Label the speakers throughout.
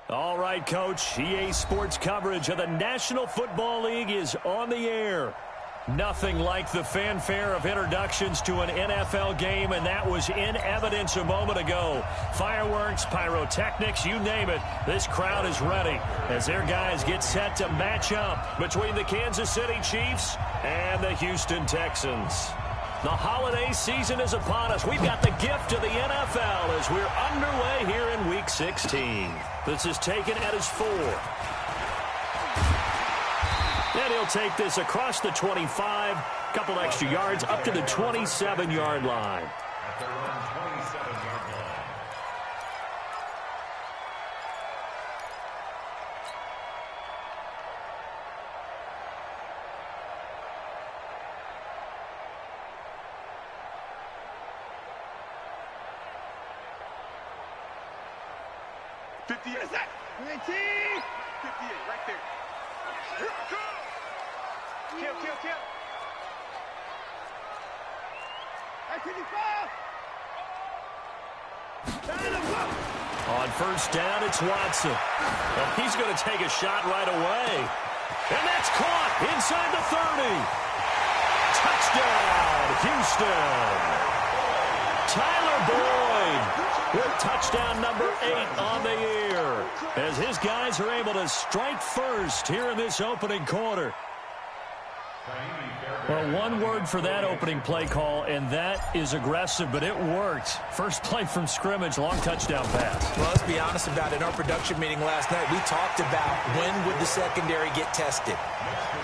Speaker 1: All right, Coach. EA Sports coverage of the National Football League is on the air. Nothing like the fanfare of introductions to an NFL game, and that was in evidence a moment ago. Fireworks, pyrotechnics, you name it. This crowd is ready as their guys get set to match up between the Kansas City Chiefs and the Houston Texans. The holiday season is upon us. We've got the gift of the NFL as we're underway here in Week 16. This is taken at his 4. And he'll take this across the 25, couple extra yards up to the 27-yard line.
Speaker 2: At their own 27-yard line.
Speaker 3: Is that? 58, right there. Kill.
Speaker 1: On first down, it's Watson. And he's going to take a shot right away. And that's caught inside the 30. Touchdown, Houston. Tyler Boyd with touchdown number 8 on the year as his guys are able to strike first here in this opening quarter. Well, one word for that opening play call, and that is aggressive, but it worked. First play from scrimmage, long touchdown pass.
Speaker 4: Well, let's be honest about it. In our production meeting last night, we talked about when would the secondary get tested.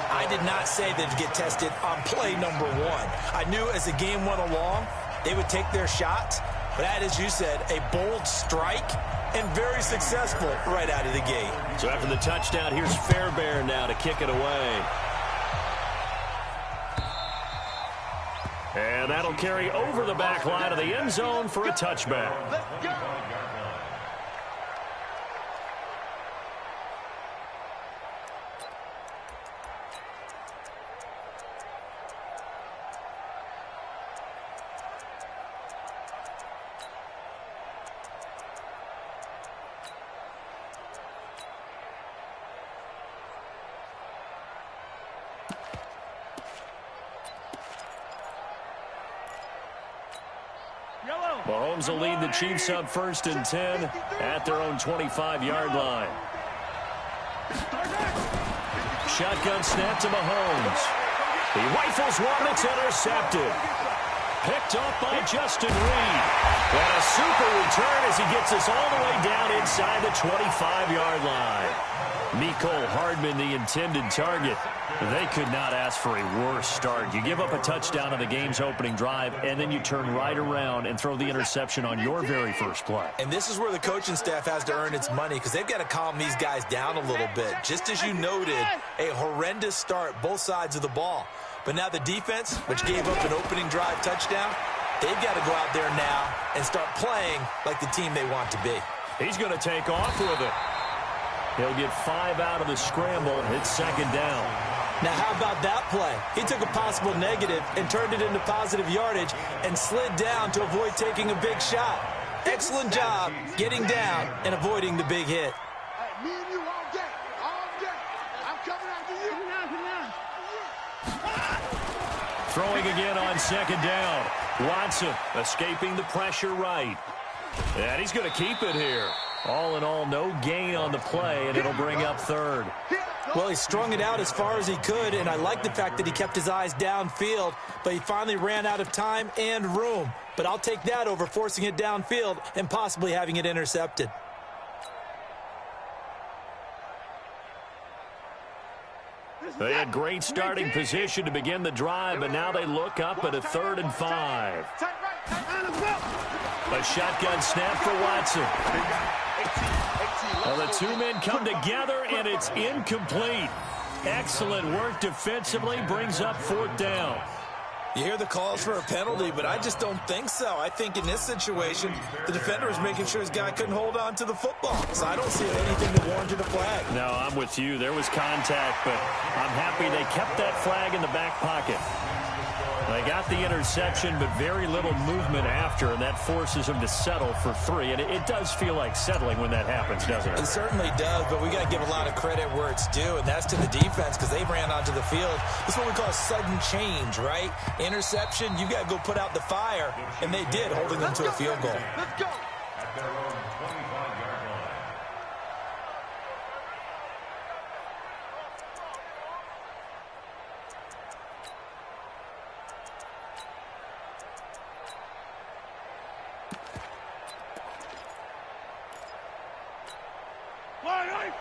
Speaker 4: I did not say they'd get tested on play number 1. I knew as the game went along, they would take their shots. But that, as you said, a bold strike and very successful right out of the gate.
Speaker 1: So after the touchdown, here's Fairbairn now to kick it away. And that'll carry over the back line of the end zone for a touchback.
Speaker 3: Let's go.
Speaker 1: Mahomes will lead the Chiefs up first and 10 at their own 25-yard line. Shotgun snap to Mahomes. He rifles one, it's intercepted. Picked off by Justin Reed. And a super return as he gets us all the way down inside the 25-yard line. Mecole Hardman, the intended target. They could not ask for a worse start. You give up a touchdown on the game's opening drive, and then you turn right around and throw the interception on your very first play.
Speaker 4: And this is where the coaching staff has to earn its money because they've got to calm these guys down a little bit. Just as you noted, a horrendous start, both sides of the ball. But now the defense, which gave up an opening drive touchdown, they've got to go out there now and start playing like the team they want to be.
Speaker 1: He's going to take off with it. He'll get 5 out of the scramble. It's second down.
Speaker 4: Now, how about that play? He took a possible negative and turned it into positive yardage and slid down to avoid taking a big shot. Excellent job getting down and avoiding the big hit.
Speaker 3: Hey, me and you all day. I'm coming after you.
Speaker 1: Throwing again on second down. Watson escaping the pressure right. And he's going to keep it here. All in all, no gain on the play, and it'll bring up third.
Speaker 4: Well, he strung it out as far as he could, and I like the fact that he kept his eyes downfield, but he finally ran out of time and room. But I'll take that over forcing it downfield and possibly having it intercepted.
Speaker 1: They had great starting position to begin the drive, but now they look up at a 3rd and 5. A shotgun snap for Watson. Well, the two men come together, and it's incomplete. Excellent work defensively, brings up 4th down.
Speaker 4: You hear the calls for a penalty, but I just don't think so. I think in this situation, the defender was making sure his guy couldn't hold on to the football. So I don't see anything that warranted a flag.
Speaker 1: No, I'm with you. There was contact, but I'm happy they kept that flag in the back pocket. They got got the interception, but very little movement after, and that forces him to settle for 3. And it does feel like settling when that happens, doesn't it?
Speaker 4: It certainly does, but we got to give a lot of credit where it's due, and that's to the defense because they ran onto the field. This is what we call sudden change, right? Interception, you got to go put out the fire, and they did, holding them to a field goal.
Speaker 3: Let's go.
Speaker 2: At their own 25-yard line.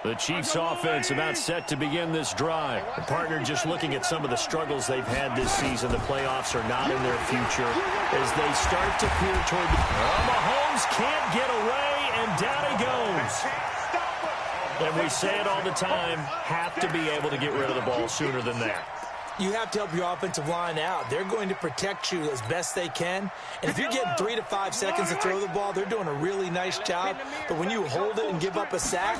Speaker 1: The Chiefs offense about set to begin this drive. The partner just looking at some of the struggles they've had this season. The playoffs are not in their future as they start to peer toward the... Mahomes can't get away, and down he goes. And we say it all the time, have to be able to get rid of the ball sooner than that.
Speaker 4: You have to help your offensive line out. They're going to protect you as best they can. And if you're getting 3 to 5 seconds to throw the ball, they're doing a really nice job. But when you hold it and give up a sack,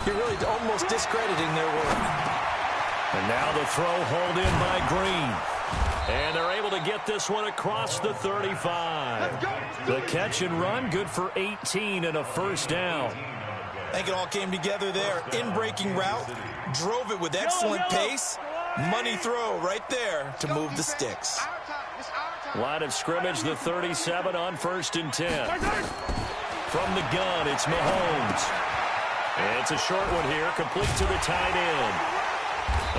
Speaker 4: you're really almost discrediting their work.
Speaker 1: And now the throw hauled in by Green. And they're able to get this one across the 35. The catch and run, good for 18 and a first down.
Speaker 4: I think it all came together there. In-breaking route, drove it with excellent pace. Money throw right there to move the sticks.
Speaker 1: Line of scrimmage, the 37 on 1st and 10. From the gun, it's Mahomes. It's a short one here, complete to the tight end.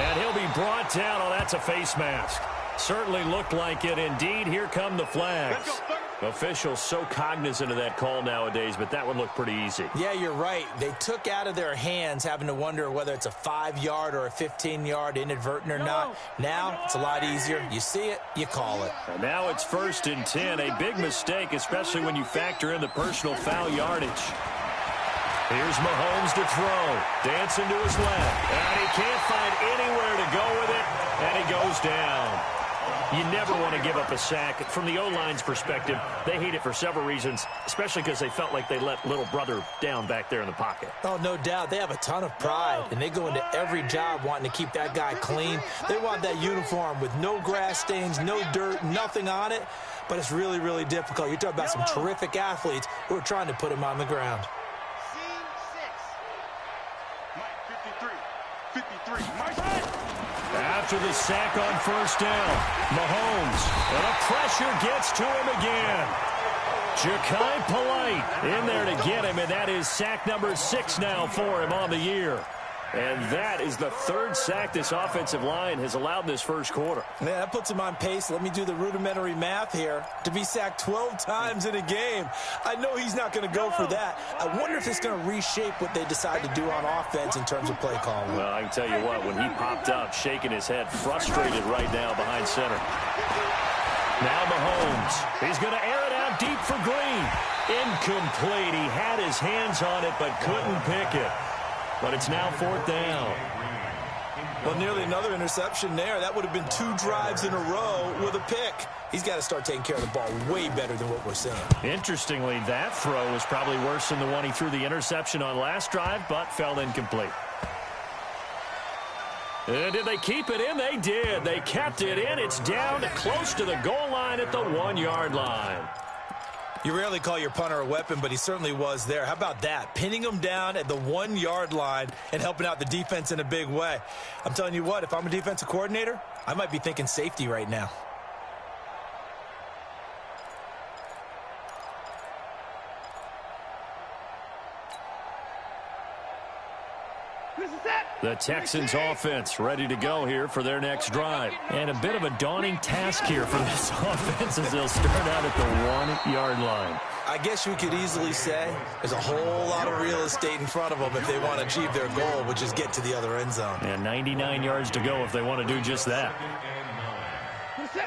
Speaker 1: And he'll be brought down. Oh, that's a face mask. Certainly looked like it. Indeed, here come the flags. Officials so cognizant of that call nowadays, but that one looked pretty easy.
Speaker 4: Yeah, you're right. They took out of their hands having to wonder whether it's a 5-yard or a 15-yard inadvertent or not. Now, it's a lot easier. You see it, you call it.
Speaker 1: And now it's 1st and 10. A big mistake, especially when you factor in the personal foul yardage. Here's Mahomes to throw. Dancing to his left. And he can't find anywhere to go with it. And he goes down. You never want to give up a sack. From the O-line's perspective, they hate it for several reasons, especially because they felt like they let little brother down back there in the pocket.
Speaker 4: Oh, no doubt. They have a ton of pride, and they go into every job wanting to keep that guy clean. They want that uniform with no grass stains, no dirt, nothing on it, but it's really, really difficult. You're talking about some terrific athletes who are trying to put him on the ground.
Speaker 1: After the sack on 1st down, Mahomes, and a pressure gets to him again. Ja'Kai Polite in there to get him, and that is sack number 6 now for him on the year. And that is the 3rd sack this offensive line has allowed this first quarter.
Speaker 4: Yeah, that puts him on pace. Let me do the rudimentary math here. To be sacked 12 times in a game, I know he's not going to go for that. I wonder if it's going to reshape what they decide to do on offense in terms of play calling.
Speaker 1: Well, I can tell you what, when he popped up, shaking his head, frustrated right now behind center. Now Mahomes. He's going to air it out deep for Green. Incomplete. He had his hands on it, but couldn't pick it. But it's now 4th down.
Speaker 4: Well, nearly another interception there. That would have been 2 drives in a row with a pick. He's got to start taking care of the ball way better than what we're seeing.
Speaker 1: Interestingly, that throw was probably worse than the one he threw the interception on last drive, but fell incomplete. And did they keep it in? They did. They kept it in. It's down close to the goal line at the 1-yard line.
Speaker 4: You rarely call your punter a weapon, but he certainly was there. How about that? Pinning him down at the 1-yard line and helping out the defense in a big way. I'm telling you what, if I'm a defensive coordinator, I might be thinking safety right now.
Speaker 1: The Texans offense ready to go here for their next drive. And a bit of a daunting task here for this offense as they'll start out at the 1-yard line.
Speaker 4: I guess you could easily say there's a whole lot of real estate in front of them if they want to achieve their goal, which is get to the other end zone.
Speaker 1: And 99 yards to go if they want to do just that.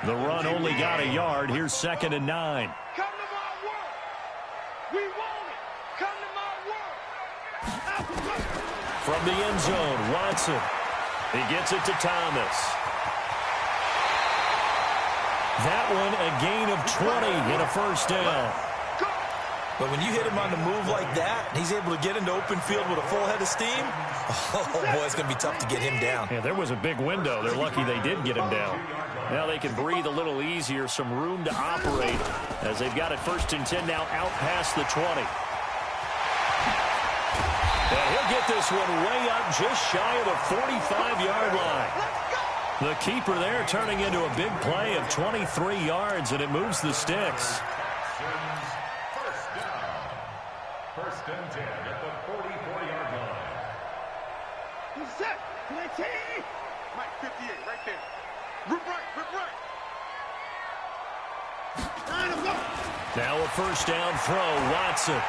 Speaker 1: The run only got a yard. Here's 2nd and 9.
Speaker 3: Come to my work. We want it. Come to my work.
Speaker 1: From the end zone, Watson. He gets it to Thomas. That one a gain of 20 and a first down.
Speaker 4: But when you hit him on the move like that, he's able to get into open field with a full head of steam, oh, boy, it's going to be tough to get him down.
Speaker 1: Yeah, there was a big window. They're lucky they did get him down. Now they can breathe a little easier, some room to operate as they've got it 1st and 10 now out past the 20. And he'll get this one way up just shy of the 45-yard line. The keeper there turning into a big play of 23 yards, and it moves the sticks.
Speaker 2: First and 10 at the 44-yard line.
Speaker 3: Who's set? 19. Mike, 58, right there. Rip right, rip right. 9 go.
Speaker 1: Now a 1st down throw, Watson.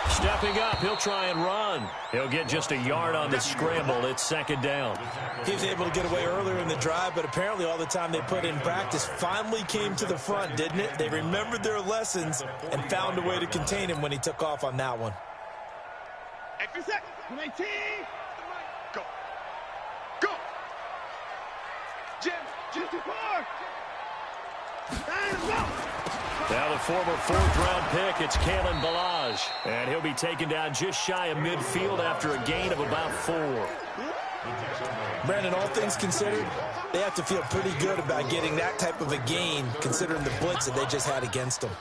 Speaker 1: Stepping up, he'll try and run. He'll get just a yard on the scramble. It's 2nd down.
Speaker 4: He was able to get away earlier in the drive, but apparently all the time they put in practice finally came to the front, didn't it? They remembered their lessons and found a way to contain him when he took off on that one.
Speaker 3: Extra set. 19. Go. Go. Jim. Jim too far. 9 go.
Speaker 1: Now the former 4th-round pick, it's Kalen Ballage. And he'll be taken down just shy of midfield after a gain of about 4.
Speaker 4: Brandon, all things considered, they have to feel pretty good about getting that type of a gain, considering the blitz that they just had against them.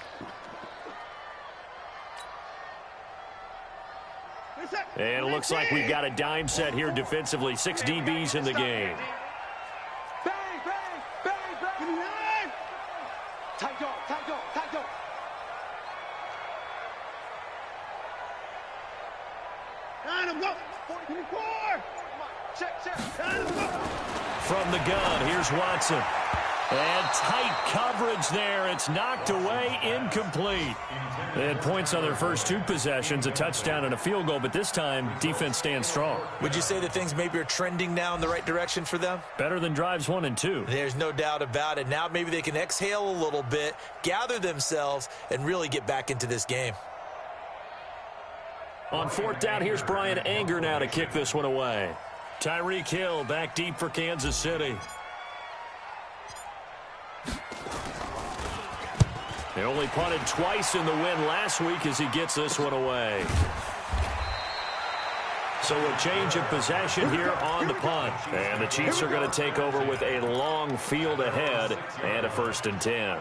Speaker 1: And it looks like we've got a dime set here defensively. 6 DBs in the game.
Speaker 3: Bang, bang, bang, bang. Tight dog, tight dog, tight dog. Go. 44. Check, check.
Speaker 1: From the gun, here's Watson. And tight coverage there. It's knocked away, incomplete. They had points on their first 2 possessions, a touchdown and a field goal, but this time, defense stands strong.
Speaker 4: Would you say that things maybe are trending now in the right direction for them?
Speaker 1: Better than drives 1 and 2.
Speaker 4: There's no doubt about it. Now maybe they can exhale a little bit, gather themselves, and really get back into this game.
Speaker 1: On 4th down, here's Brian Anger now to kick this one away. Tyreek Hill back deep for Kansas City. They only punted twice in the win last week as he gets this one away. So a change of possession here on the punt. And the Chiefs are going to take over with a long field ahead and a 1st and 10.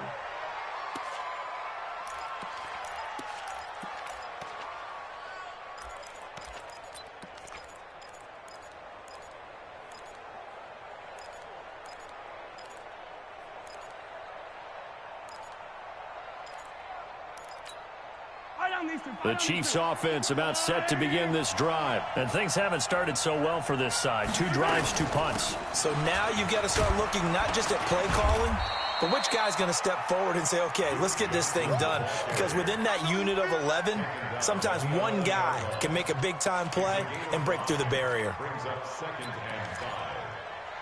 Speaker 1: The Chiefs offense about set to begin this drive. And things haven't started so well for this side. 2 drives, 2 punts.
Speaker 4: So now you've got to start looking not just at play calling, but which guy's going to step forward and say, okay, let's get this thing done. Because within that unit of 11, sometimes one guy can make a big-time play and break through the barrier.
Speaker 2: Brings up 2nd and 5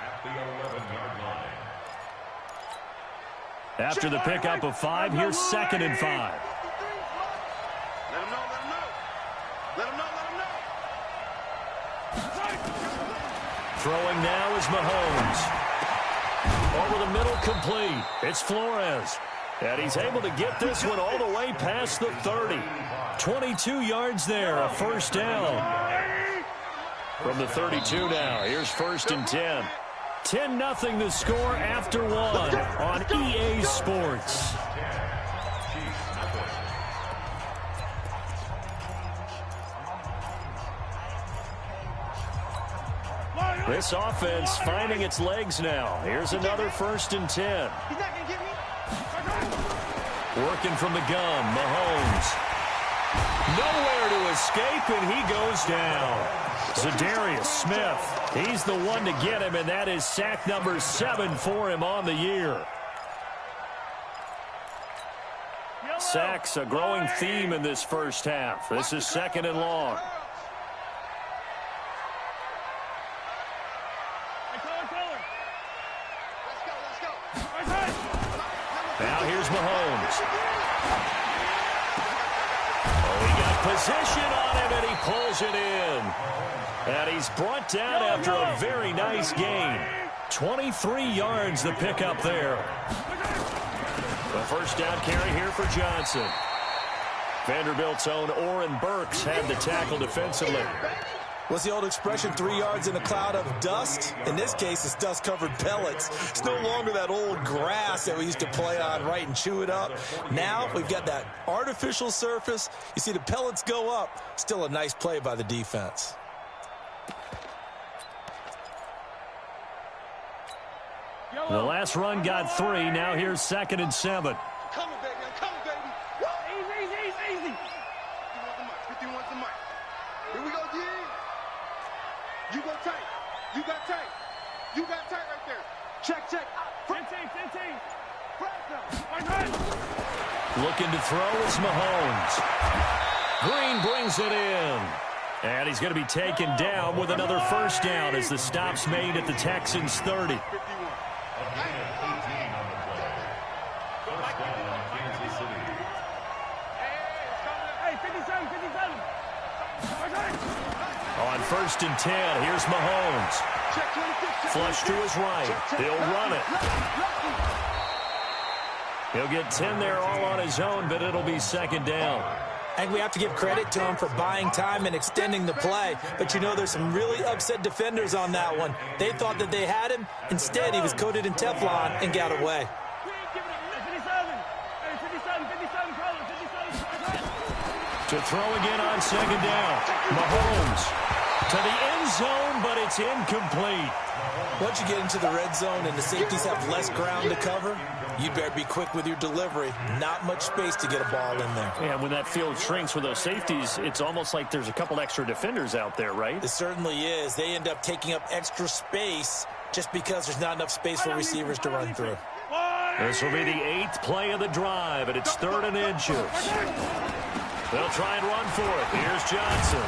Speaker 2: at the 11-yard line.
Speaker 1: After the pickup of 5, here's 2nd and 5.
Speaker 3: Let him know, let him know. Let him know, let him know.
Speaker 1: Throwing now is Mahomes. Over the middle, complete. It's Flores. And he's able to get this one all the way past the 30. 22 yards there, a 1st down. From the 32 now, here's 1st and 10. 10-0 the score after 1 on EA Sports. This offense finding its legs now. Here's another 1st and 10. Working from the gun, Mahomes. Nowhere to escape, and he goes down. Za'Darius Smith, he's the one to get him, and that is sack number 7 for him on the year. Sacks, a growing theme in this first half. This is 2nd and long. Now here's Mahomes. Oh, he got position on him, and he pulls it in. And he's brought down after a very nice gain. 23 yards the pickup there. A first down carry here for Johnson. Vanderbilt's own Oren Burks had the tackle defensively.
Speaker 4: What's the old expression, 3 yards in a cloud of dust? In this case, it's dust-covered pellets. It's no longer that old grass that we used to play on, right, and chew it up. Now we've got that artificial surface. You see the pellets go up. Still a nice play by the defense.
Speaker 1: The last run got 3. Now here's 2nd and 7.
Speaker 3: I'm coming, baby. I'm coming, baby. Easy. 51's the mic. Here we go, G. You go tight. You got tight. You got tight right there. Check. 15.
Speaker 1: Looking to throw is Mahomes. Green brings it in. And he's going to be taken down with another first down as the stop's made at the Texans 30.
Speaker 3: 51.
Speaker 1: On 1st and 10, here's Mahomes. Flush to his right. He'll run it. He'll get 10 there all on his own, but it'll be 2nd down.
Speaker 4: I think we have to give credit to him for buying time and extending the play. But, you know, there's some really upset defenders on that one. They thought that they had him. Instead, he was coated in Teflon and got away.
Speaker 1: To throw again on 2nd down. Mahomes to the end zone, but it's incomplete.
Speaker 4: Once you get into the red zone and the safeties have less ground to cover, you better be quick with your delivery. Not much space to get a ball in there.
Speaker 1: Yeah, when that field shrinks with those safeties, it's almost like there's a couple extra defenders out there, right?
Speaker 4: It certainly is. They end up taking up extra space just because there's not enough space for receivers to run through.
Speaker 1: This will be the 8th play of the drive, and it's 3rd and inches. They'll try and run for it. Here's Johnson.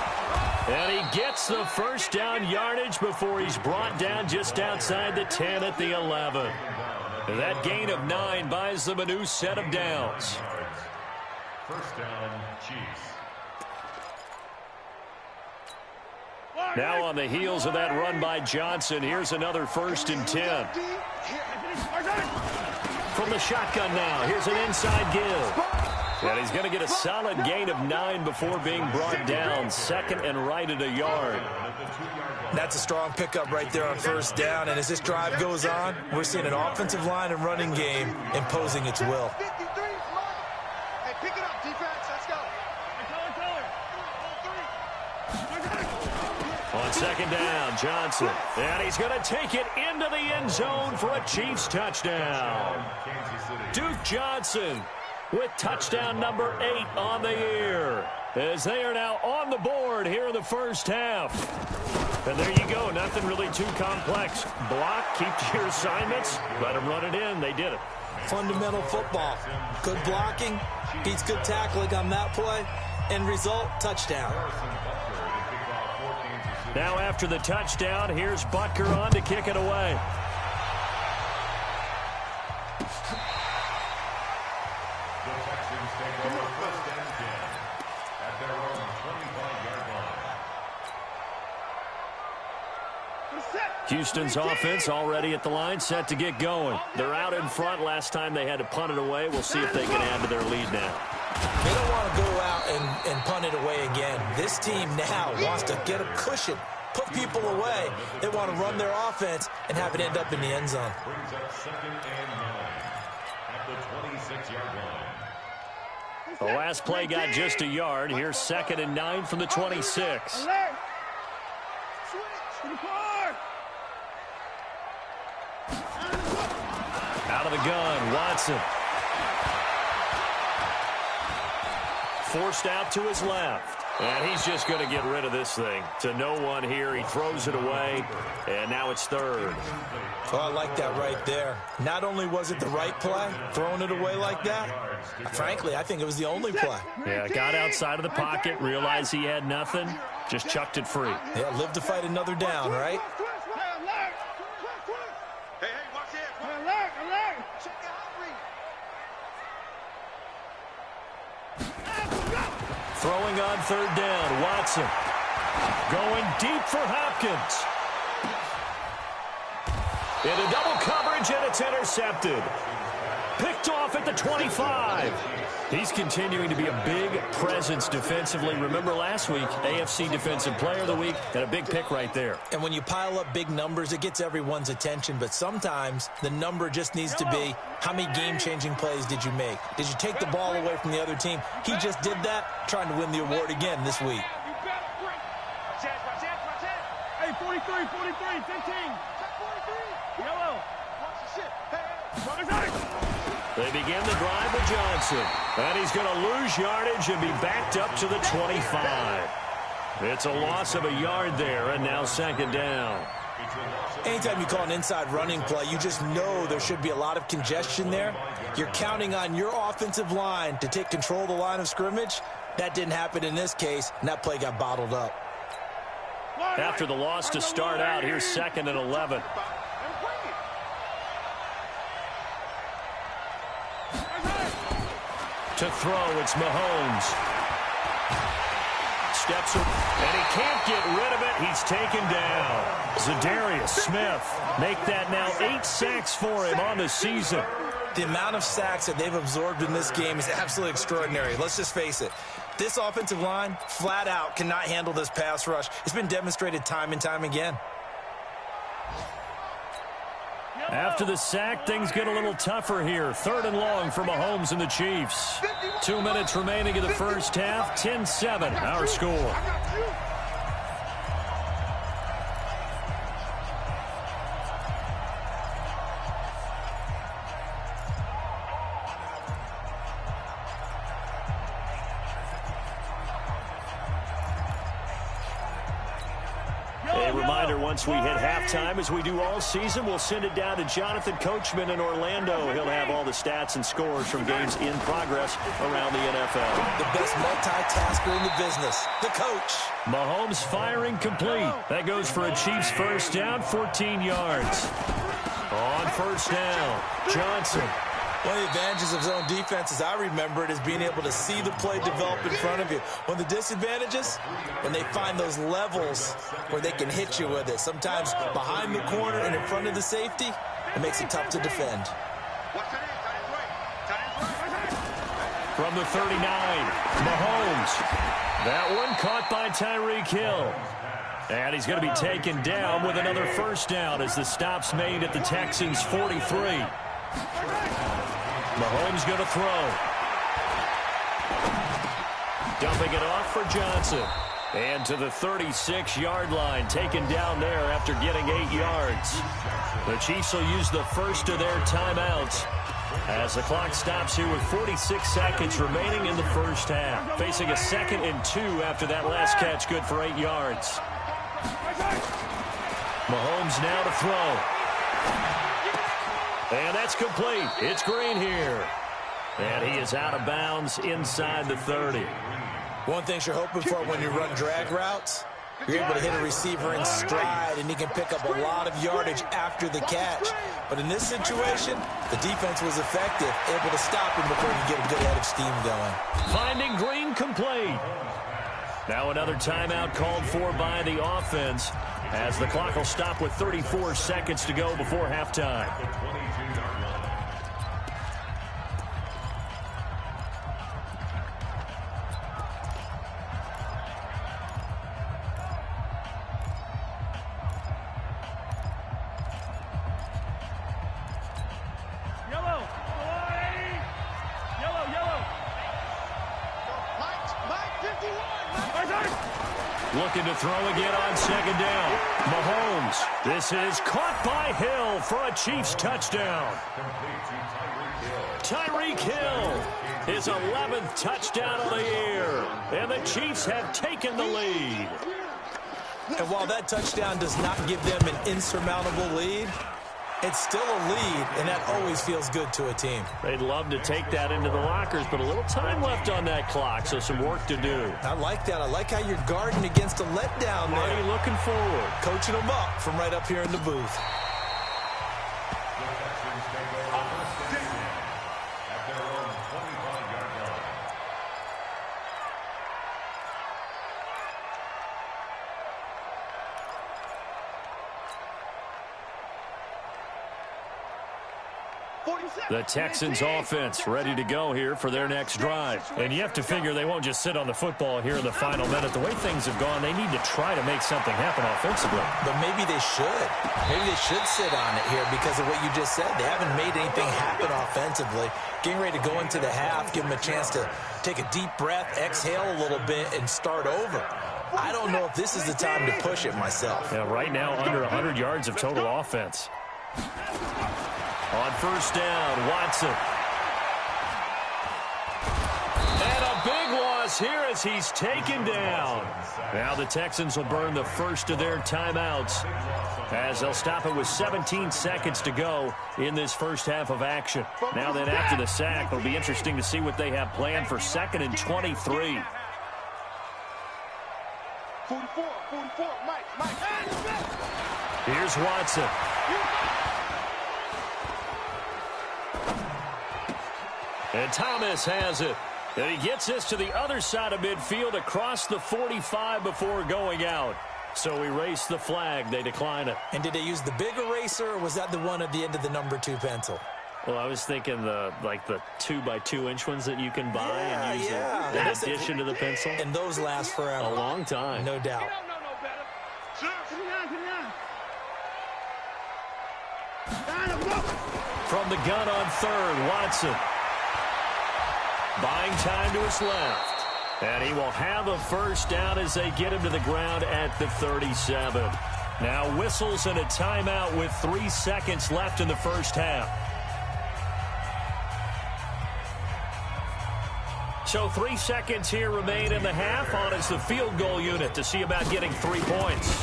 Speaker 1: And he gets the first down yardage before he's brought down just outside the 10 at the 11. And that gain of 9 buys them a new set of downs.
Speaker 2: First down, Chiefs.
Speaker 1: Now on the heels of that run by Johnson, here's another 1st and 10. From the shotgun now, here's an inside give. And he's going to get a solid gain of 9 before being brought down. 2nd and right at a yard.
Speaker 4: That's a strong pickup right there on 1st down. And as this drive goes on, we're seeing an offensive line and running game imposing its will.
Speaker 3: Hey, pick it up, defense. Let's go.
Speaker 1: On 2nd down, Johnson. And he's going to take it into the end zone for a Chiefs touchdown. Duke Johnson with touchdown number 8 on the year, as they are now on the board here in the first half. And there you go, nothing really too complex. Block, keep to your assignments, let them run it in. They did it.
Speaker 4: Fundamental football. Good blocking, beats good tackling on that play. End result, touchdown.
Speaker 1: Now after the touchdown, here's Butker on to kick it away. Houston's offense already at the line, set to get going. They're out in front. Last time they had to punt it away. We'll see if they can add to their lead now.
Speaker 4: They don't want to go out and punt it away again. This team now wants to get a cushion, put people away. They want to run their offense and have it end up in the end zone.
Speaker 2: Brings up 2nd and 9 at the 26-yard line.
Speaker 1: The last play got just a yard. Here's 2nd and 9 from the 26. Out of the gun, Watson. Forced out to his left. And he's just going to get rid of this thing. To no one here. He throws it away. And now it's 3rd.
Speaker 4: Oh, I like that right there. Not only was it the right play, throwing it away like that, frankly, I think it was the only play.
Speaker 1: Yeah, got outside of the pocket, realized he had nothing, just chucked it free.
Speaker 4: Yeah, live to fight another down, right?
Speaker 1: Throwing on 3rd down, Watson. Going deep for Hopkins. Into double coverage, and it's intercepted. Picked off at the 25. He's continuing to be a big presence defensively. Remember last week, AFC Defensive Player of the Week, and a big pick right there.
Speaker 4: And when you pile up big numbers, it gets everyone's attention. But sometimes the number just needs to be, how many game-changing plays did you make? Did you take the ball away from the other team? He just did that, trying to win the award again this week.
Speaker 3: Hey, 43, 15. Yellow.
Speaker 1: They begin the drive with Johnson. And he's going to lose yardage and be backed up to the 25. It's a loss of a yard there, and now second down.
Speaker 4: Anytime you call an inside running play, you just know there should be a lot of congestion there. You're counting on your offensive line to take control of the line of scrimmage. That didn't happen in this case, and that play got bottled up.
Speaker 1: After the loss to start out, here's 2nd and 11. To throw, it's Mahomes. Steps up, and he can't get rid of it. He's taken down. Zadarius Smith make that now 8 sacks for him on the season.
Speaker 4: The amount of sacks that they've absorbed in this game is absolutely extraordinary. Let's just face it. This offensive line, flat out, cannot handle this pass rush. It's been demonstrated time and time again.
Speaker 1: After the sack, things get a little tougher here. 3rd and long for Mahomes and the Chiefs. 2 minutes remaining in the first half. 10-7, our score. A reminder, once we hit halftime, as we do all season, we'll send it down to Jonathan Coachman in Orlando. He'll have all the stats and scores from games in progress around the NFL.
Speaker 4: The best multitasker in the business, the coach.
Speaker 1: Mahomes firing complete. That goes for a Chiefs first down, 14 yards. On first down, Johnson.
Speaker 4: One of the advantages of zone defense, as I remember it, is being able to see the play develop in front of you. One of the disadvantages, when they find those levels where they can hit you with it, sometimes behind the corner and in front of the safety, it makes it tough to defend.
Speaker 1: From the 39, Mahomes. That one caught by Tyreek Hill. And he's going to be taken down with another first down as the stop's made at the Texans' 43. Mahomes going to throw. Dumping it off for Johnson. And to the 36-yard line, taken down there after getting 8 yards. The Chiefs will use the first of their timeouts as the clock stops here with 46 seconds remaining in the first half. Facing a 2nd and 2 after that last catch, good for 8 yards. Mahomes now to throw. And that's complete. It's Green here. And he is out of bounds inside the 30.
Speaker 4: One thing you're hoping for when you run drag routes, you're able to hit a receiver in stride, and he can pick up a lot of yardage after the catch. But in this situation, the defense was effective, able to stop him before he could get a good head of steam going.
Speaker 1: Finding Green complete. Now another timeout called for by the offense as the clock will stop with 34 seconds to go before halftime. Looking to throw again on second down. Mahomes. This is caught by Hill for a Chiefs touchdown. Tyreek Hill, his 11th touchdown of the year. And the Chiefs have taken the lead.
Speaker 4: And while that touchdown does not give them an insurmountable lead, it's still a lead, and that always feels good to a team.
Speaker 1: They'd love to take that into the lockers, but a little time left on that clock, so some work to do.
Speaker 4: I like that. I like how you're guarding against a letdown there.
Speaker 1: Are you looking forward?
Speaker 4: Coaching them up from right up here in the booth.
Speaker 1: The Texans offense ready to go here for their next drive. And you have to figure they won't just sit on the football here in the final minute. The way things have gone, they need to try to make something happen offensively.
Speaker 4: But maybe they should. Maybe they should sit on it here because of what you just said. They haven't made anything happen offensively. Getting ready to go into the half, give them a chance to take a deep breath, exhale a little bit, and start over. I don't know if this is the time to push it myself.
Speaker 1: Yeah, right now under 100 yards of total offense. On first down, Watson. And a big loss here as he's taken down. Now the Texans will burn the first of their timeouts as they'll stop it with 17 seconds to go in this first half of action. Now then after the sack, it'll be interesting to see what they have planned for 2nd and 23.
Speaker 3: 44, Mike.
Speaker 1: Here's Watson. And Thomas has it. And he gets this to the other side of midfield across the 45 before going out. So erase the flag. They decline it.
Speaker 4: And did they use the big eraser, or was that the one at the end of the number 2 pencil?
Speaker 1: Well, I was thinking the 2x2-inch ones that you can buy and use in addition to the pencil.
Speaker 4: And those last forever.
Speaker 1: A long time.
Speaker 4: No doubt.
Speaker 1: From the gun on third, Watson. Buying time to his left. And he will have a first down as they get him to the ground at the 37. Now whistles and a timeout with 3 seconds left in the first half. So 3 seconds here remain in the half. On is the field goal unit to see about getting 3 points.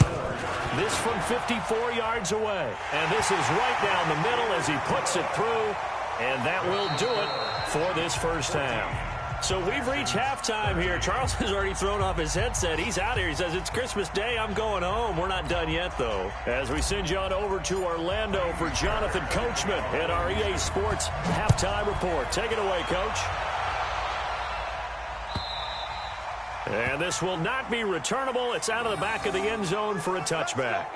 Speaker 1: This from 54 yards away. And this is right down the middle as he puts it through. And that will do it for this first half. So we've reached halftime here. Charles has already thrown off his headset. He's out here. He says, it's Christmas Day. I'm going home. We're not done yet, though. As we send you on over to Orlando for Jonathan Coachman at our EA Sports Halftime Report. Take it away, Coach. And this will not be returnable. It's out of the back of the end zone for a touchback.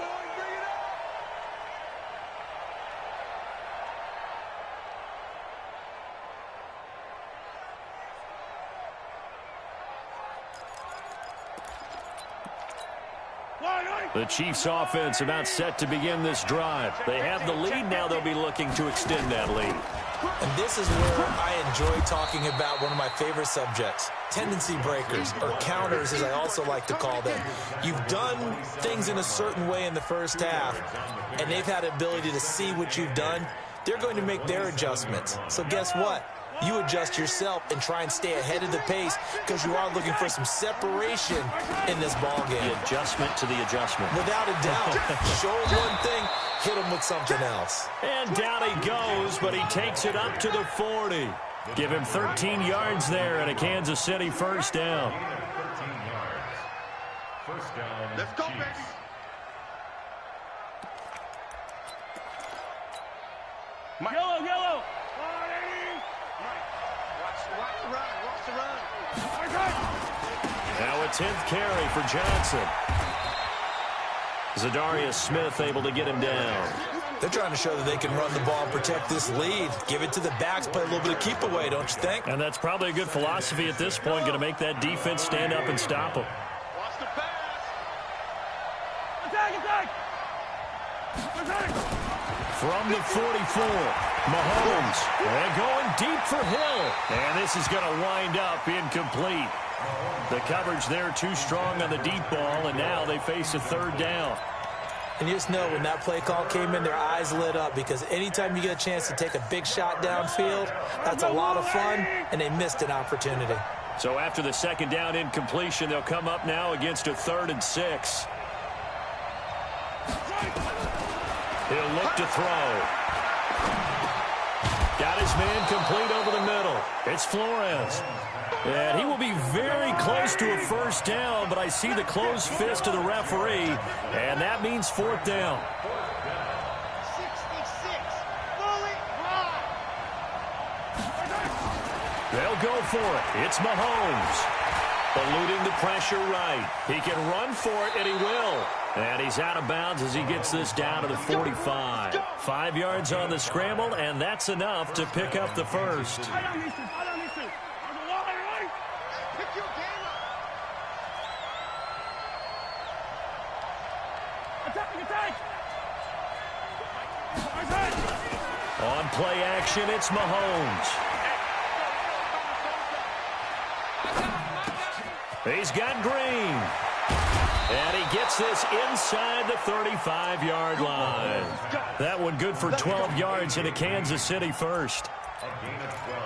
Speaker 1: The Chiefs offense about set to begin this drive. They have the lead now. They'll be looking to extend that lead.
Speaker 4: And this is where I enjoy talking about one of my favorite subjects, tendency breakers, or counters as I also like to call them. You've done things in a certain way in the first half, and they've had the ability to see what you've done. They're going to make their adjustments. So guess what? You adjust yourself and try and stay ahead of the pace because you are looking for some separation in this ball game.
Speaker 1: The adjustment to the adjustment.
Speaker 4: Without a doubt. Show him one thing, hit him with something else.
Speaker 1: And down he goes, but he takes it up to the 40. Give him 13 yards there and a Kansas City first down.
Speaker 2: 13 yards. First down.
Speaker 3: Let's go, baby. Yellow. Watch the run.
Speaker 1: Now a 10th carry for Johnson. Zadarius Smith able to get him down.
Speaker 4: They're trying to show that they can run the ball and protect this lead. Give it to the backs, play a little bit of keep away, don't you think?
Speaker 1: And that's probably a good philosophy at this point, going to make that defense stand up and stop them.
Speaker 3: Watch the pass. Attack.
Speaker 1: From the 44, Mahomes. And going deep for Hill. And this is going to wind up incomplete. The coverage there too strong on the deep ball, and now they face a third down.
Speaker 4: And you just know when that play call came in, their eyes lit up because anytime you get a chance to take a big shot downfield, that's a lot of fun, and they missed an opportunity.
Speaker 1: So after the second down incompletion, they'll come up now against a 3rd and 6. He'll look to throw. Got his man complete over the middle. It's Flores. And he will be very close to a first down, but I see the closed fist of the referee, and that means 4th down.
Speaker 3: 66. Fully live.
Speaker 1: They'll go for it. It's Mahomes. Eluding the pressure right. He can run for it, and he will. And he's out of bounds as he gets this down to the 45. 5 yards on the scramble, and that's enough to pick up the first.
Speaker 3: Pick your game up.
Speaker 1: On play action, it's Mahomes. He's got Green. And he gets this inside the 35-yard line. That one good for 12 yards in a Kansas City first.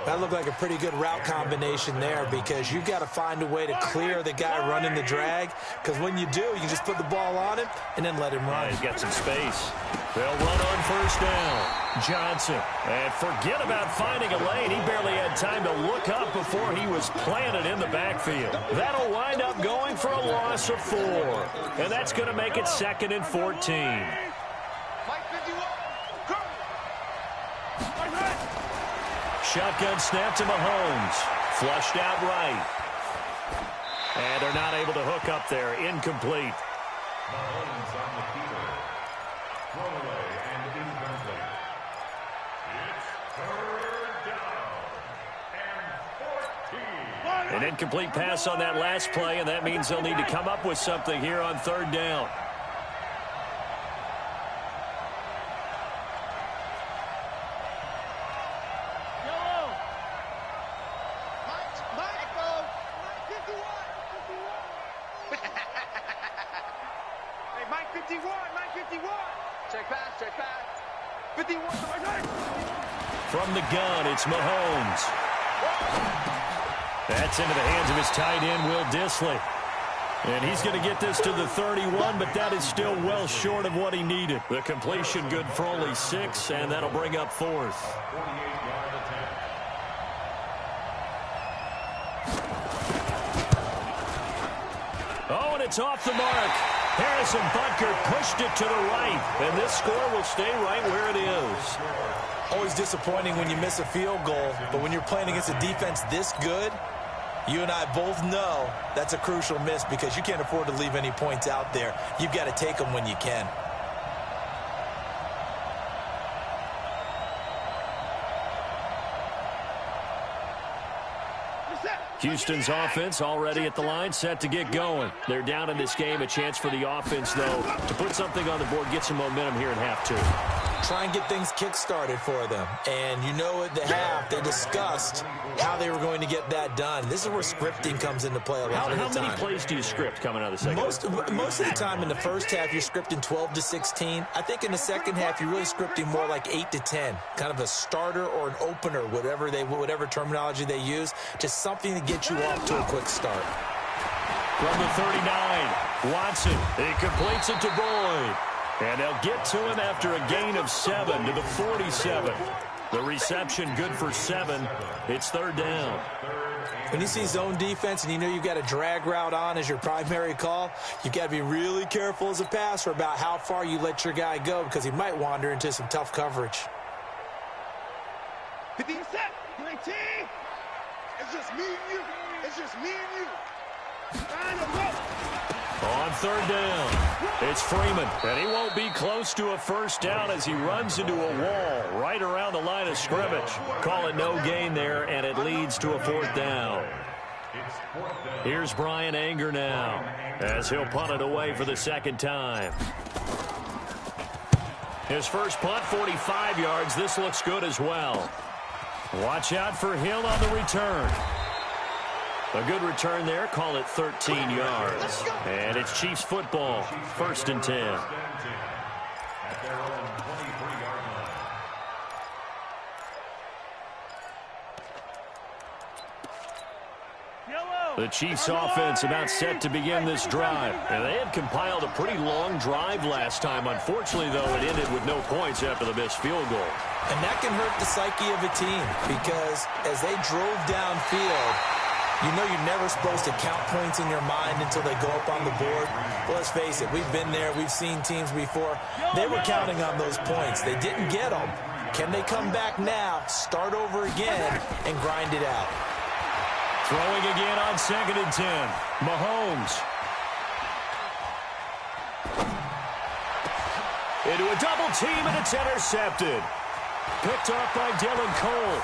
Speaker 4: That looked like a pretty good route combination there because you've got to find a way to clear the guy running the drag, because when you do, you can just put the ball on him and then let him run.
Speaker 1: Yeah, he's got some space. They'll run on first down. Johnson. And forget about finding a lane. He barely had time to look up before he was planted in the backfield. That'll wind up going for a loss of 4. And that's going to make it 2nd and 14. Shotgun snap to Mahomes. Flushed out right. And they're not able to hook up there. Incomplete.
Speaker 2: Mahomes on the keeper. Throwaway and incomplete. It's 3rd down and 14.
Speaker 1: An incomplete pass on that last play, and that means they'll need to come up with something here on 3rd down. From the gun, it's Mahomes. That's into the hands of his tight end, Will Dissly. And he's going to get this to the 31, but that is still well short of what he needed. The completion good for only 6, and that'll bring up 4th.
Speaker 2: 48-yard attempt.
Speaker 1: Oh, and it's off the mark. Harrison Butker pushed it to the right, and this score will stay right where it is.
Speaker 4: Always disappointing when you miss a field goal, but when you're playing against a defense this good, you and I both know that's a crucial miss because you can't afford to leave any points out there. You've got to take them when you can.
Speaker 1: Houston's offense already at the line, set to get going. They're down in this game. A chance for the offense, though, to put something on the board, get some momentum here in half 2.
Speaker 4: Try and get things kick-started for them. And you know at the half, they discussed how they were going to get that done. This is where scripting comes into play a lot of the time.
Speaker 1: How many plays do you script coming out of the second?
Speaker 4: Most of the time in the first half, you're scripting 12 to 16. I think in the second half, you're really scripting more like 8 to 10. Kind of a starter or an opener, whatever terminology they use. Just something to get you off to a quick start.
Speaker 1: From the 39, Watson. He completes it to Boyd. And they'll get to him after a gain of 7 to the 47. The reception good for 7. It's 3rd down.
Speaker 4: When you see zone defense and you know you've got a drag route on as your primary call, you've got to be really careful as a passer about how far you let your guy go because he might wander into some tough coverage.
Speaker 3: 50 set, 19. It's just me and you. It's just me and you.
Speaker 1: On 3rd down, it's Freeman, and he won't be close to a first down as he runs into a wall right around the line of scrimmage. Call it no gain there, and it leads to a 4th down. Here's Brian Anger now as he'll punt it away for the 2nd time. His first punt, 45 yards. This looks good as well. Watch out for Hill on the return. A good return there. Call it 13 yards. And it's Chiefs football. 1st and 10.
Speaker 2: At their own 23-yard line.
Speaker 1: The Chiefs offense about set to begin this drive. And they had compiled a pretty long drive last time. Unfortunately, though, it ended with no points after the missed field goal.
Speaker 4: And that can hurt the psyche of a team because as they drove downfield, you know you're never supposed to count points in your mind until they go up on the board. Well, let's face it, we've been there. We've seen teams before. They were counting on those points. They didn't get them. Can they come back now, start over again, and grind it out?
Speaker 1: Throwing again on 2nd and 10. Mahomes. Into a double team, and it's intercepted. Picked off by Dylan Cole.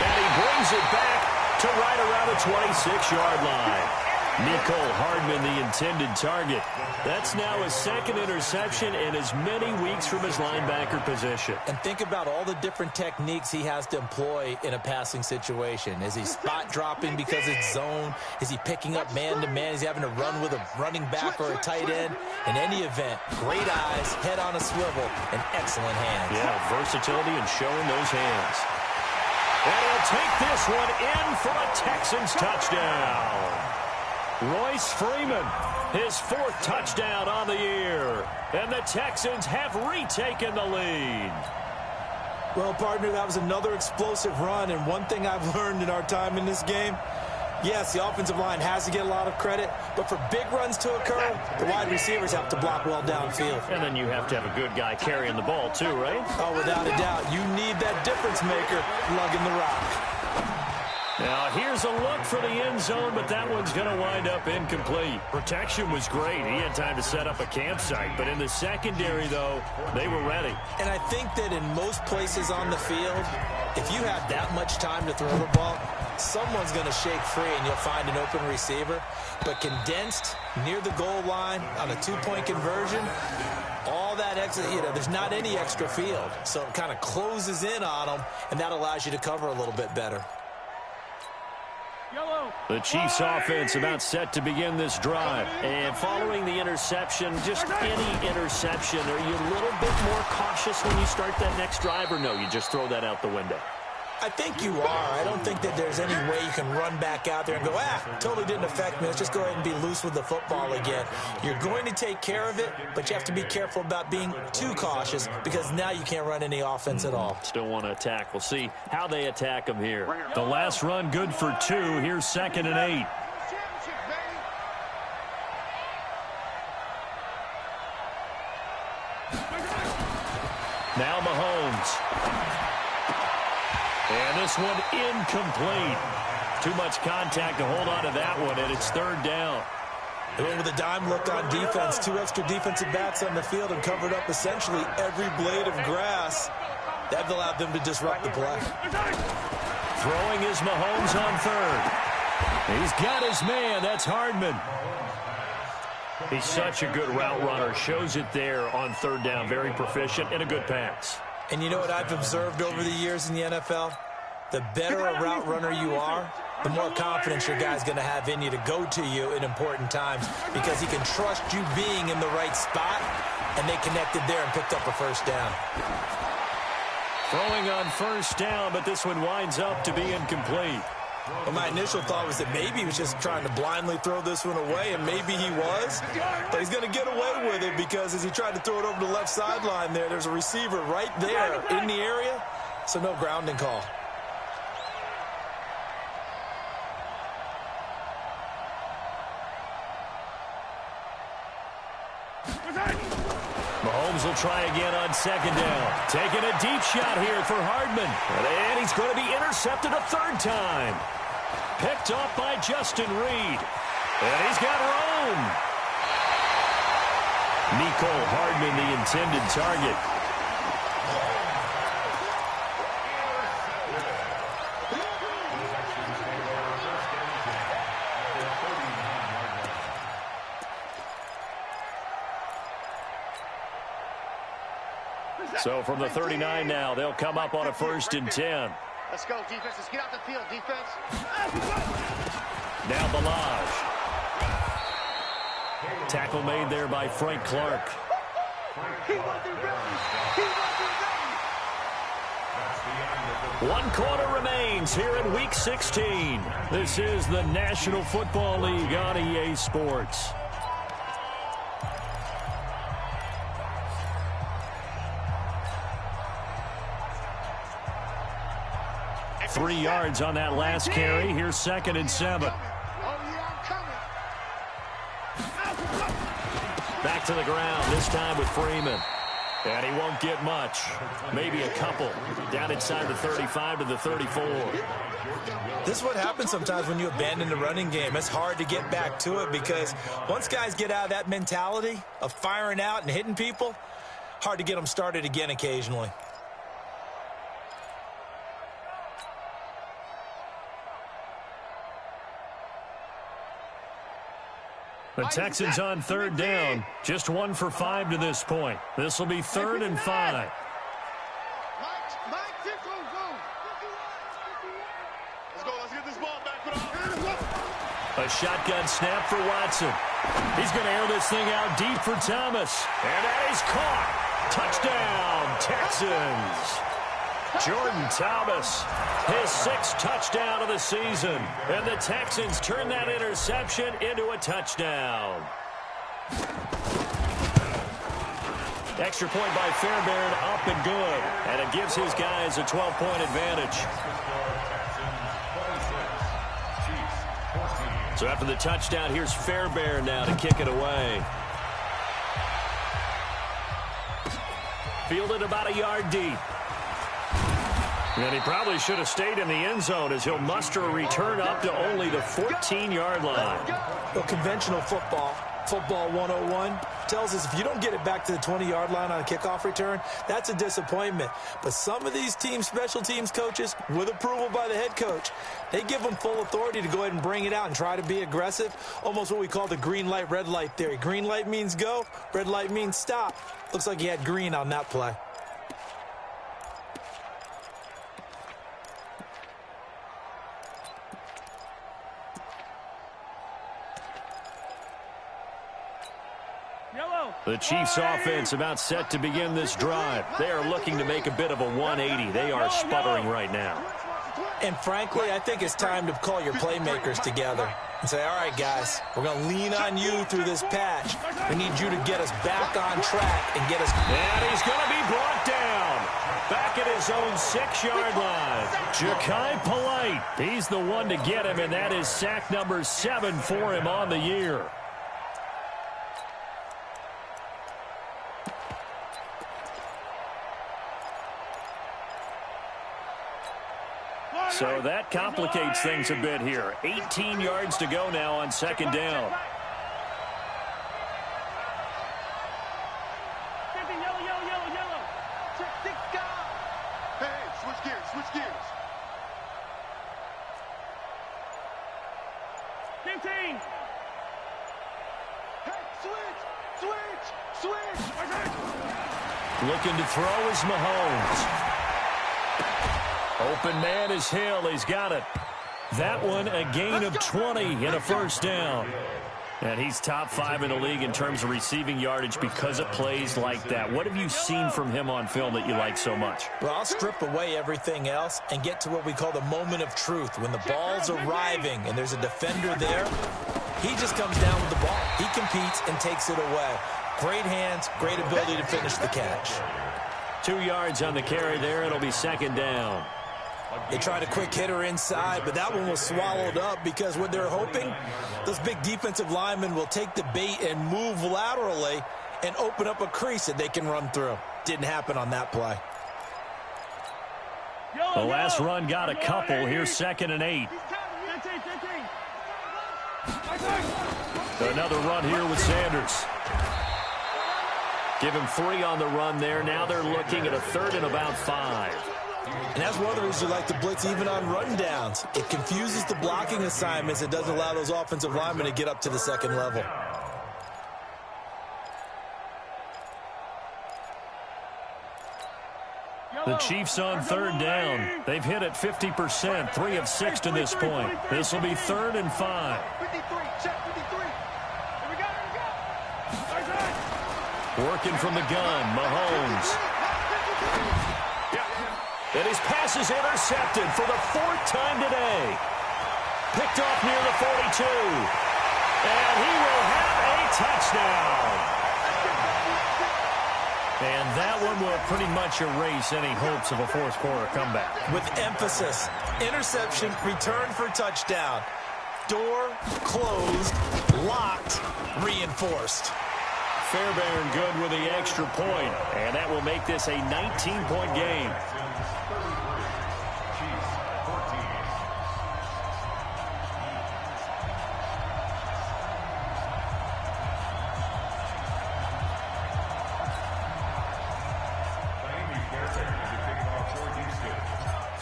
Speaker 1: And he brings it back to right around the 26-yard line. Nicole Hardman, the intended target. That's now his second interception in as many weeks from his linebacker position.
Speaker 4: And think about all the different techniques he has to employ in a passing situation. Is he spot dropping because it's zone? Is he picking up man-to-man? Is he having to run with a running back or a tight end? In any event, great eyes, head on a swivel, and excellent hands.
Speaker 1: Yeah, versatility and showing those hands. And he'll take this one in for a Texans touchdown. Royce Freeman, his fourth touchdown on the year. And the Texans have retaken the lead.
Speaker 4: Well, partner, that was another explosive run. And one thing I've learned in our time in this game, yes, the offensive line has to get a lot of credit, but for big runs to occur, the wide receivers have to block well downfield.
Speaker 1: And then you have to have a good guy carrying the ball too, right?
Speaker 4: Oh, without a doubt. You need that difference maker lugging the rock.
Speaker 1: Now, here's a look for the end zone, but that one's going to wind up incomplete. Protection was great. He had time to set up a campsite, but in the secondary, though, they were ready.
Speaker 4: And I think that in most places on the field, if you have that much time to throw the ball, someone's going to shake free and you'll find an open receiver. But condensed near the goal line on a two-point conversion, all that extra, there's not any extra field. So it kind of closes in on them, and that allows you to cover a little bit better.
Speaker 1: The Chiefs offense about set to begin this drive. And following the interception, just any interception, are you a little bit more cautious when you start that next drive, or no, you just throw that out the window?
Speaker 4: I think you are. I don't think that there's any way you can run back out there and go, totally didn't affect me. Let's just go ahead and be loose with the football again. You're going to take care of it, but you have to be careful about being too cautious because now you can't run any offense at all.
Speaker 1: Still want to attack. We'll see how they attack them here. The last run good for 2. Here's 2nd and 8. Now Mahomes. And this one incomplete. Too much contact to hold on to that one, and it's 3rd down.
Speaker 4: They went with a dime look on defense. 2 extra defensive backs on the field and covered up essentially every blade of grass. That allowed them to disrupt the play.
Speaker 1: Throwing is Mahomes on 3rd. He's got his man. That's Hardman. He's such a good route runner. Shows it there on 3rd down. Very proficient and a good pass.
Speaker 4: And you know what I've observed over the years in the NFL? The better a route runner you are, the more confidence your guy's going to have in you to go to you in important times because he can trust you being in the right spot, and they connected there and picked up a 1st down.
Speaker 1: Throwing on 1st down, but this one winds up to be incomplete.
Speaker 4: Well, my initial thought was that maybe he was just trying to blindly throw this one away, and maybe he was. But he's going to get away with it because as he tried to throw it over the left sideline there's a receiver right there in the area, so no grounding call.
Speaker 1: Mahomes will try again on 2nd down. Taking a deep shot here for Hardman. And he's going to be intercepted a 3rd time. Picked off by Justin Reed. And he's got room. Nicole Hardman, the intended target. So from the 39 now, they'll come up on a 1st and 10.
Speaker 3: Let's go, defense. Let's get out the field, defense.
Speaker 1: Now Balaj. Tackle made there by Frank Clark.
Speaker 3: He wasn't ready. He wasn't ready.
Speaker 1: 1 quarter remains here in Week 16. This is the National Football League on EA Sports. Three yards on that last carry. Here's 2nd and 7. Back to the ground, this time with Freeman. And he won't get much. Maybe a couple. Down inside the 35 to the 34.
Speaker 4: This is what happens sometimes when you abandon the running game. It's hard to get back to it because once guys get out of that mentality of firing out and hitting people, Hard to get them started again occasionally.
Speaker 1: The Texans on third down. Just 1 for 5 to this point. This will be 3rd and 5.
Speaker 3: Let's get this ball back.
Speaker 1: A shotgun snap for Watson. He's going to air this thing out deep for Thomas. And that is caught. Touchdown, Texans. Jordan Thomas, his 6th touchdown of the season. And the Texans turn that interception into a touchdown. Extra point by Fairbairn, up and good. And it gives his guys a 12-point advantage. So after the touchdown, here's Fairbairn now to kick it away. Fielded about a yard deep. And he probably should have stayed in the end zone as he'll muster a return up to only the 14-yard line.
Speaker 4: Well, conventional football 101, tells us if you don't get it back to the 20-yard line on a kickoff return, that's a disappointment. But some of these teams, special teams coaches, with approval by the head coach, they give them full authority to go ahead and bring it out and try to be aggressive, almost what we call the green light, red light theory. Green light means go, red light means stop. Looks like he had green on that play.
Speaker 1: The Chiefs offense about set to begin this drive. They are looking to make a bit of a 180. They are sputtering right now.
Speaker 4: And frankly, I think it's time to call your playmakers together and say, all right, guys, we're going to lean on you through this patch. We need you to get us back on track and get us.
Speaker 1: And he's going to be brought down. Back at his own 6-yard line. Ja'Kai Polite. He's the one to get him, and that is sack number 7 for him on the year. So that complicates things a bit here. 18 yards to go now on 2nd down.
Speaker 3: Hey, switch gears. 15. Hey, switch.
Speaker 1: Looking to throw is Mahomes. Open man is Hill. He's got it. That one, a gain of 20 and a 1st down. And he's top 5 in the league in terms of receiving yardage because of plays like that. What have you seen from him on film that you like so much?
Speaker 4: Well, I'll strip away everything else and get to what we call the moment of truth. When the ball's arriving and there's a defender there, he just comes down with the ball. He competes and takes it away. Great hands, great ability to finish the catch.
Speaker 1: 2 yards on the carry there. It'll be 2nd down.
Speaker 4: They tried a quick hitter inside, but that one was swallowed up because what they're hoping, those big defensive linemen will take the bait and move laterally and open up a crease that they can run through. Didn't happen on that play.
Speaker 1: The last run got a couple. Here's 2nd and 8. Another run here with Sanders. Give him 3 on the run there. Now they're looking at a 3rd and about 5.
Speaker 4: And that's one of the reasons you like to blitz even on run downs. It confuses the blocking assignments. It doesn't allow those offensive linemen to get up to the 2nd level.
Speaker 1: The Chiefs on 3rd down. They've hit it 50%, 3 of 6 to this point. This will be 3rd and 5.
Speaker 3: 53, check 53. Here we go.
Speaker 1: Working from the gun, Mahomes. And his pass is intercepted for the 4th time today. Picked off near the 42. And he will have a touchdown. And that one will pretty much erase any hopes of a 4th quarter comeback.
Speaker 4: With emphasis, interception, return for touchdown. Door closed, locked, reinforced.
Speaker 1: Fairbairn good with the extra point. And that will make this a 19-point game.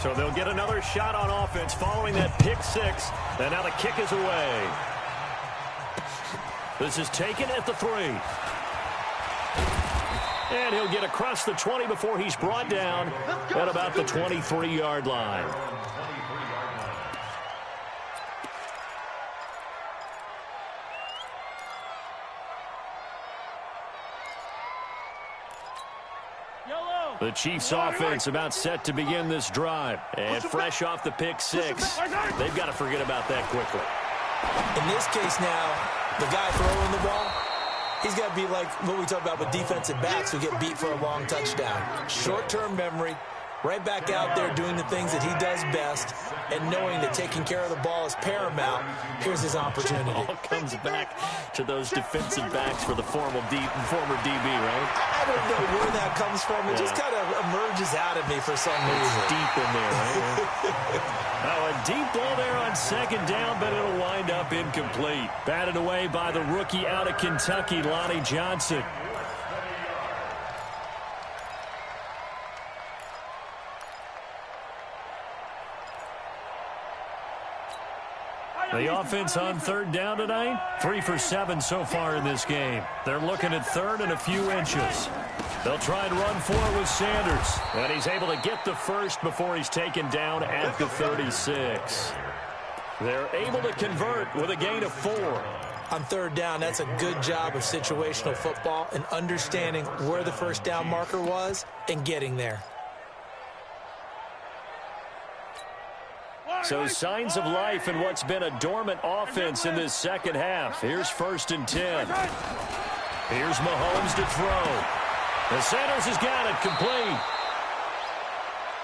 Speaker 1: So they'll get another shot on offense following that pick six. And now the kick is away. This is taken at the 3. And he'll get across the 20 before he's brought down at about the 23-yard line. The Chiefs offense about set to begin this drive. And fresh off the pick six, they've got to forget about that quickly.
Speaker 4: In this case now, the guy throwing the ball, he's got to be like what we talk about with defensive backs who get beat for a long touchdown. Short-term memory, right back out there doing the things that he does best, and knowing that taking care of the ball is paramount. Here's his opportunity.
Speaker 1: It all comes back to those defensive backs for the former DB, right?
Speaker 4: I don't know where that comes from. It just kind of emerges out of me for some reason.
Speaker 1: It's deep in there, right? Oh, a deep ball there on second down, but it'll wind up incomplete. Batted away by the rookie out of Kentucky, Lonnie Johnson. The offense on third down tonight, 3 for 7 so far in this game. They're looking at third and a few inches. They'll try and run for it with Sanders. And he's able to get the first before he's taken down at the 36. They're able to convert with a gain of 4.
Speaker 4: On third down, that's a good job of situational football and understanding where the first down marker was and getting there.
Speaker 1: So signs of life in what's been a dormant offense in this second half. Here's 1st and 10. Here's Mahomes to throw. The Sanders has got it complete.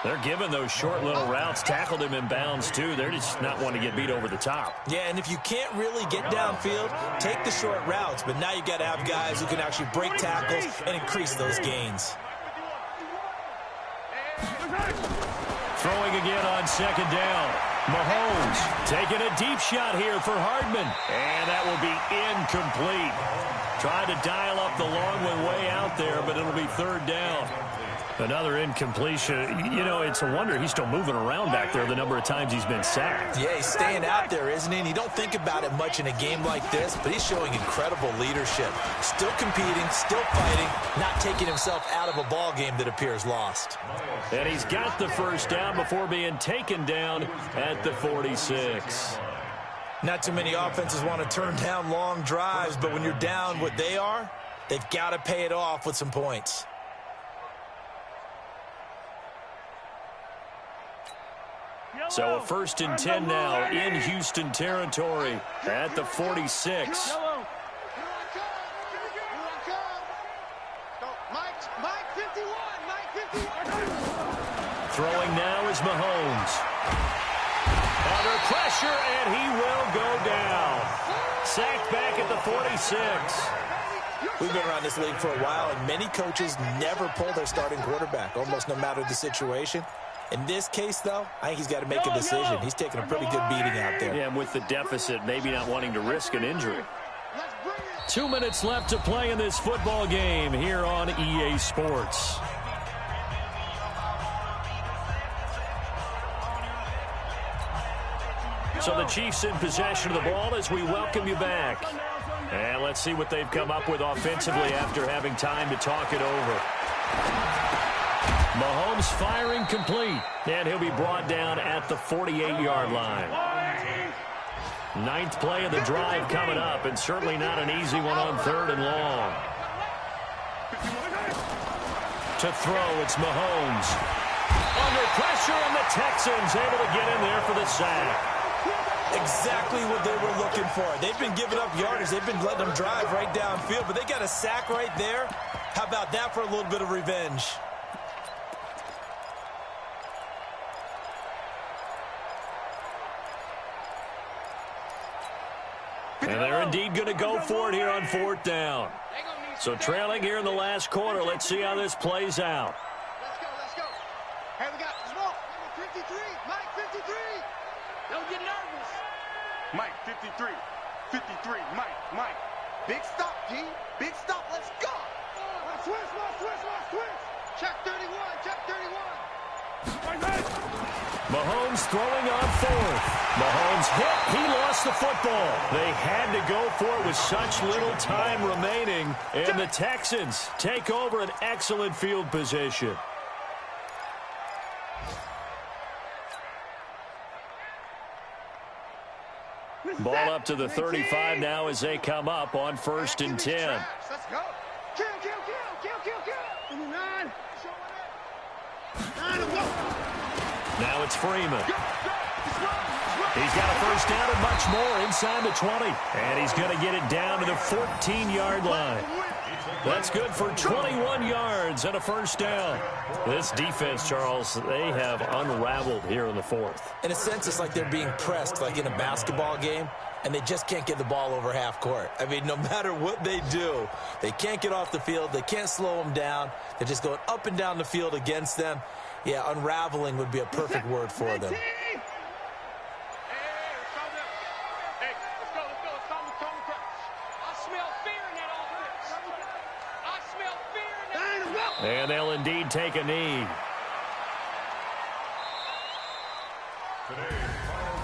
Speaker 1: They're giving those short little routes. Tackled him in bounds, too. They're just not wanting to get beat over the top.
Speaker 4: Yeah, and if you can't really get downfield, take the short routes. But now you got to have guys who can actually break tackles and increase those gains.
Speaker 1: Throwing again on second down. Mahomes taking a deep shot here for Hardman. And that will be incomplete. Trying to dial up the long one way out there, but it'll be third down. Another incompletion. You know, it's a wonder he's still moving around back there the number of times he's been sacked.
Speaker 4: Yeah, he's staying out there, isn't he? And you don't think about it much in a game like this, but he's showing incredible leadership. Still competing, still fighting, not taking himself out of a ball game that appears lost.
Speaker 1: And he's got the first down before being taken down at the 46.
Speaker 4: Not too many offenses want to turn down long drives, but when you're down what they are, they've got to pay it off with some points.
Speaker 1: So a 1st and 10 now in Houston territory at the 46. Throwing now is Mahomes. Under pressure, and he will go down. Sacked back at the 46.
Speaker 4: We've been around this league for a while, and many coaches never pull their starting quarterback, almost no matter the situation. In this case, though, I think he's got to make a decision. He's taking a pretty good beating out there.
Speaker 1: Yeah, and with the deficit, maybe not wanting to risk an injury. 2 minutes left to play in this football game here on EA Sports. So the Chiefs in possession of the ball as we welcome you back. And let's see what they've come up with offensively after having time to talk it over. Mahomes firing complete, and he'll be brought down at the 48-yard line. 9th play of the drive coming up, and certainly not an easy one on 3rd and long. To throw, it's Mahomes. Under pressure, and the Texans able to get in there for the sack.
Speaker 4: Exactly what they were looking for. They've been giving up yardage. They've been letting them drive right downfield, but they got a sack right there. How about that for a little bit of revenge?
Speaker 1: And they're indeed going to go for it here on 4th down. So trailing here in the last quarter. Let's see how this plays out.
Speaker 3: Let's go. Hey, we got smoke. Number 53. Mike 53. Don't get nervous. Mike 53. 53. Mike. Big stop, G. Big stop. Let's go. Switch. Check 31.
Speaker 1: Mahomes throwing on fourth. Mahomes hit. He lost the football. They had to go for it with such little time remaining. And the Texans take over an excellent field position. Ball up to the 35 now as they come up on 1st and 10.
Speaker 3: Let's go. Kill. 9.
Speaker 1: Now it's Freeman. He's got a first down and much more inside the 20. And he's going to get it down to the 14-yard line. That's good for 21 yards and a first down. This defense, Charles, they have unraveled here in the 4th.
Speaker 4: In a sense, it's like they're being pressed like in a basketball game, and they just can't get the ball over half court. I mean, no matter what they do, they can't get off the field. They can't slow them down. They're just going up and down the field against them. Yeah, unraveling would be a perfect word for them.
Speaker 1: And they'll indeed take a knee.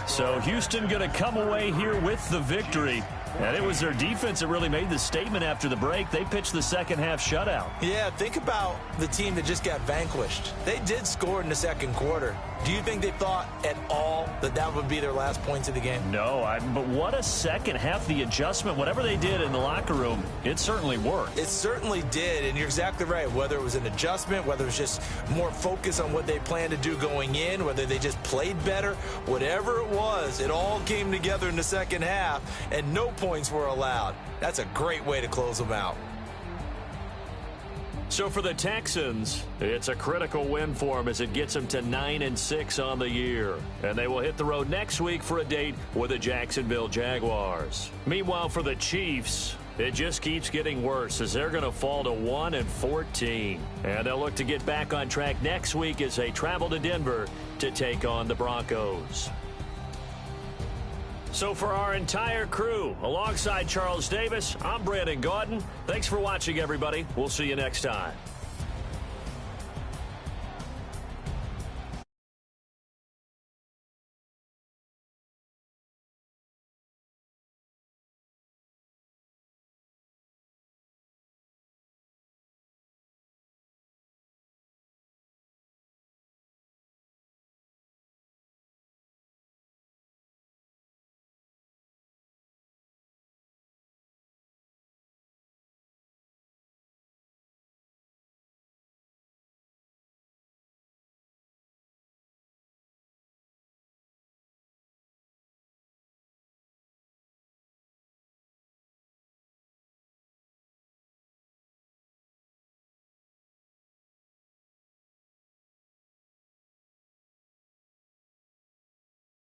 Speaker 1: So Houston going to come away here with the victory. And it was their defense that really made the statement after the break. They pitched the second half shutout.
Speaker 4: Yeah, think about the team that just got vanquished. They did score in the second quarter. Do you think they thought at all that that would be their last points of the game?
Speaker 1: No, but what a second half. The adjustment, whatever they did in the locker room, it certainly worked.
Speaker 4: It certainly did, and you're exactly right. Whether it was an adjustment, whether it was just more focus on what they planned to do going in, whether they just played better, whatever it was, it all came together in the second half, and no points were allowed. That's a great way to close them out.
Speaker 1: So for the Texans, it's a critical win for them as it gets them to 9-6 on the year. And they will hit the road next week for a date with the Jacksonville Jaguars. Meanwhile, for the Chiefs, it just keeps getting worse as they're going to fall to 1-14. And they'll look to get back on track next week as they travel to Denver to take on the Broncos. So for our entire crew, alongside Charles Davis, I'm Brandon Gaudin. Thanks for watching, everybody. We'll see you next time.